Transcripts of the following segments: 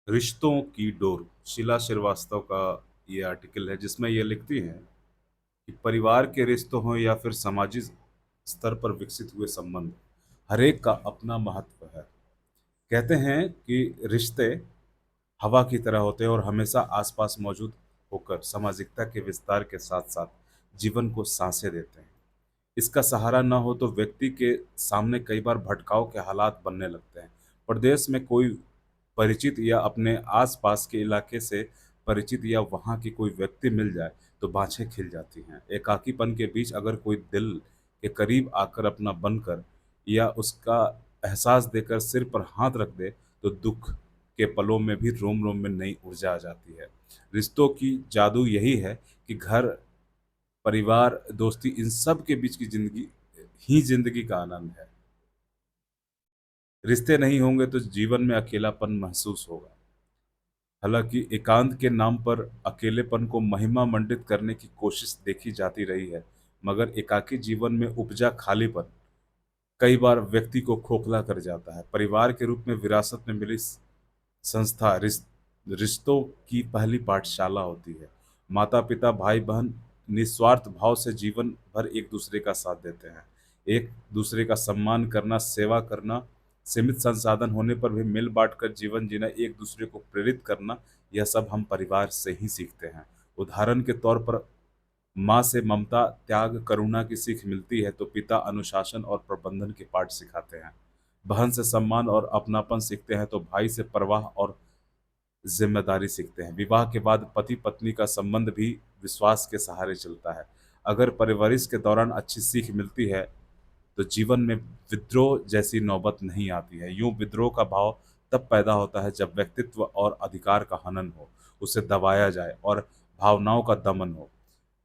रिश्तों की डोर शीला श्रीवास्तव का ये आर्टिकल है जिसमें ये लिखती हैं कि परिवार के रिश्तों हों या फिर सामाजिक स्तर पर विकसित हुए संबंध, हर एक का अपना महत्व है। कहते हैं कि रिश्ते हवा की तरह होते हैं और हमेशा आसपास मौजूद होकर सामाजिकता के विस्तार के साथ साथ जीवन को सांसें देते हैं। इसका सहारा ना हो तो व्यक्ति के सामने कई बार भटकाव के हालात बनने लगते हैं। प्रदेश में कोई परिचित या अपने आस-पास के इलाके से परिचित या वहाँ की कोई व्यक्ति मिल जाए तो बाँछें खिल जाती हैं। एकाकीपन के बीच अगर कोई दिल के करीब आकर अपना बनकर या उसका एहसास देकर सिर पर हाथ रख दे तो दुःख के पलों में भी रोम-रोम में नई ऊर्जा आ जाती है। रिश्तों की जादू यही है कि घर, परिवार, दोस्ती इन सब के बीच की ज़िंदगी ही ज़िंदगी का आनंद है। रिश्ते नहीं होंगे तो जीवन में अकेलापन महसूस होगा। हालाँकि एकांत के नाम पर अकेलेपन को महिमा मंडित करने की कोशिश देखी जाती रही है, मगर एकाकी जीवन में उपजा खालीपन कई बार व्यक्ति को खोखला कर जाता है। परिवार के रूप में विरासत में मिली संस्था रिश्तों की पहली पाठशाला होती है। माता-पिता, भाई-बहन निस्वार्थ भाव से जीवन भर एक-दूसरे का साथ देते हैं। एक-दूसरे का सम्मान करना, सेवा करना, सीमित संसाधन होने पर भी मिल-बाँट कर जीवन जीना, एक-दूसरे को प्रेरित करना, यह सब हम परिवार से ही सीखते हैं। उदाहरण के तौर पर माँ से ममता, त्याग, करुणा की सीख मिलती है तो पिता अनुशासन और प्रबंधन के पाठ सिखाते हैं। बहन से सम्मान और अपनापन सीखते हैं तो भाई से परवाह और ज़िम्मेदारी सीखते हैं। विवाह के बाद पति-पत्नी का संबंध भी विश्वास के सहारे चलता है। अगर परवरिश के दौरान अच्छी सीख मिलती है, तो जीवन में विद्रोह जैसी नौबत नहीं आती है। यूँ विद्रोह का भाव तब पैदा होता है जब व्यक्तित्व और अधिकार का हनन हो, उसे दबाया जाए और भावनाओं का दमन हो।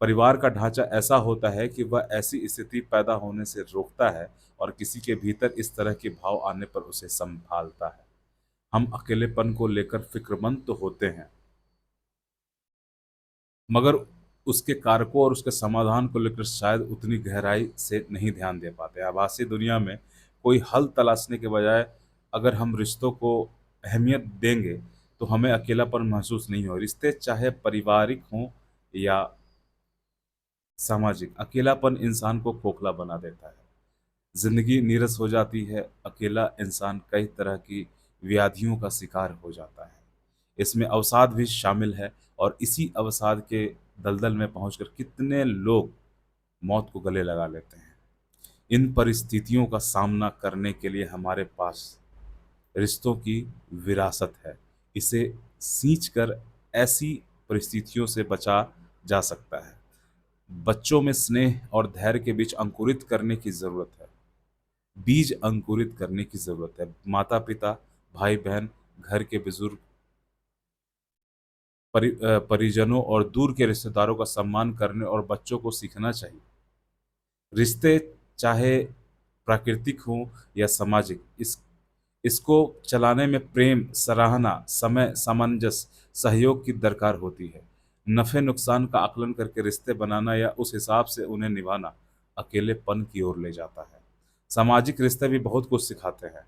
परिवार का ढाँचा ऐसा होता है कि वह ऐसी स्थिति पैदा होने से रोकता है और किसी के भीतर इस तरह के भाव आने पर उसे सँभालता है। हम अकेलेपन को लेकर फ़िक्रमंद तो होते हैं, मगर उसके कारकों और उसके समाधान को लेकर शायद उतनी गहराई से नहीं ध्यान दे पाते। आभासी दुनिया में कोई हल तलाशने के बजाय अगर हम रिश्तों को अहमियत देंगे, तो हमें अकेलापन महसूस नहीं हो। रिश्ते चाहे पारिवारिक हों या सामाजिक, अकेलापन इंसान को खोखला बना देता है। ज़िंदगी नीरस हो जाती है, अकेला इंसान कई तरह की व्याधियों का शिकार हो जाता है। इसमें अवसाद भी शामिल है और इसी अवसाद के दलदल में पहुंचकर कितने लोग मौत को गले लगा लेते हैं। इन परिस्थितियों का सामना करने के लिए हमारे पास रिश्तों की विरासत है। इसे सींच कर ऐसी परिस्थितियों से बचा जा सकता है। बच्चों में स्नेह और धैर्य के बीच अंकुरित करने की ज़रूरत है। बीज अंकुरित करने की ज़रूरत है। माता-पिता, भाई-बहन, घर के बुज़ुर्ग, परिजनों और दूर के रिश्तेदारों का सम्मान करने और बच्चों को सीखना चाहिए। रिश्ते चाहे प्राकृतिक हों या सामाजिक, इसको चलाने में प्रेम, सराहना, समय, सामंजस्य, सहयोग की दरकार होती है। नफ़े-नुकसान का आकलन करके रिश्ते बनाना या उस हिसाब से उन्हें निभाना अकेलेपन की ओर ले जाता है। सामाजिक रिश्ते भी बहुत कुछ सिखाते हैं।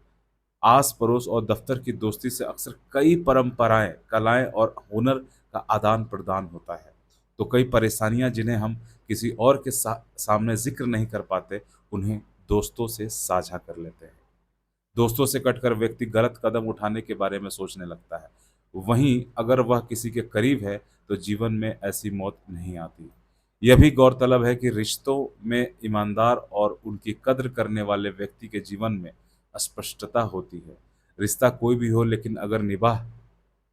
आस-पड़ोस और दफ्तर की दोस्ती से अक्सर कई परंपराएँ, कलाएँ और हुनर का आदान-प्रदान होता है। तो कई परेशानियाँ जिन्हें हम किसी और के सामने ज़िक्र नहीं कर पाते, उन्हें दोस्तों से साझा कर लेते हैं। दोस्तों से कटकर व्यक्ति गलत कदम उठाने के बारे में सोचने लगता है। वहीं अगर वह किसी के करीब है, तो जीवन में ऐसी मौत नहीं आती। यह भी गौरतलब है कि रिश्तों में ईमानदार और उनकी कद्र करने वाले व्यक्ति के जीवन में स्पष्टता होती है। रिश्ता कोई भी हो लेकिन अगर निभाह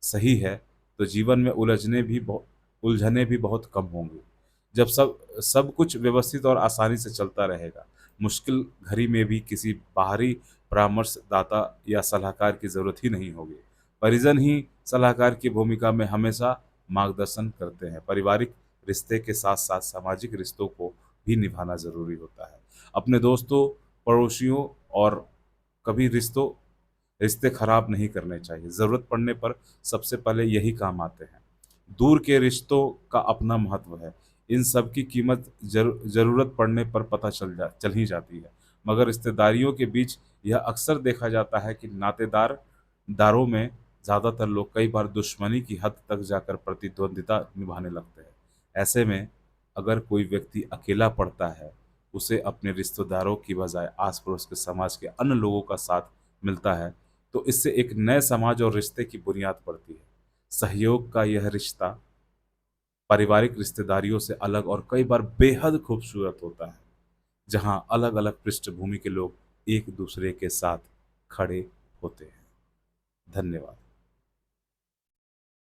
सही है, तो जीवन में उलझनें भी बहुत कम होंगी। जब सब सब कुछ व्यवस्थित और आसानी से चलता रहेगा, मुश्किल घड़ी में भी किसी बाहरी परामर्शदाता या सलाहकार की ज़रूरत ही नहीं होगी। परिजन ही सलाहकार की भूमिका में हमेशा मार्गदर्शन करते हैं। पारिवारिक रिश्ते के साथ-साथ सामाजिक रिश्तों को भी निभाना ज़रूरी होता है। अपने दोस्तों, पड़ोसियों और कभी रिश्ते खराब नहीं करने चाहिए। ज़रूरत पड़ने पर सबसे पहले यही काम आते हैं। दूर के रिश्तों का अपना महत्व है। इन सब की कीमत ज़रूरत पड़ने पर पता चल ही जाती है। मगर रिश्तेदारियों के बीच यह अक्सर देखा जाता है कि दारों में ज़्यादातर लोग कई बार दुश्मनी की हद तक जाकर प्रतिद्वंदिता निभाने लगते हैं। ऐसे में अगर कोई व्यक्ति अकेला पड़ता है, उसे अपने रिश्तेदारों की बजाय आस-पड़ोस के समाज के अन्य लोगों का साथ मिलता है, तो इससे एक नए समाज और रिश्ते की बुनियाद पड़ती है। सहयोग का यह रिश्ता पारिवारिक रिश्तेदारियों से अलग और कई बार बेहद खूबसूरत होता है, जहाँ अलग-अलग पृष्ठभूमि के लोग एक दूसरे के साथ खड़े होते हैं। धन्यवाद।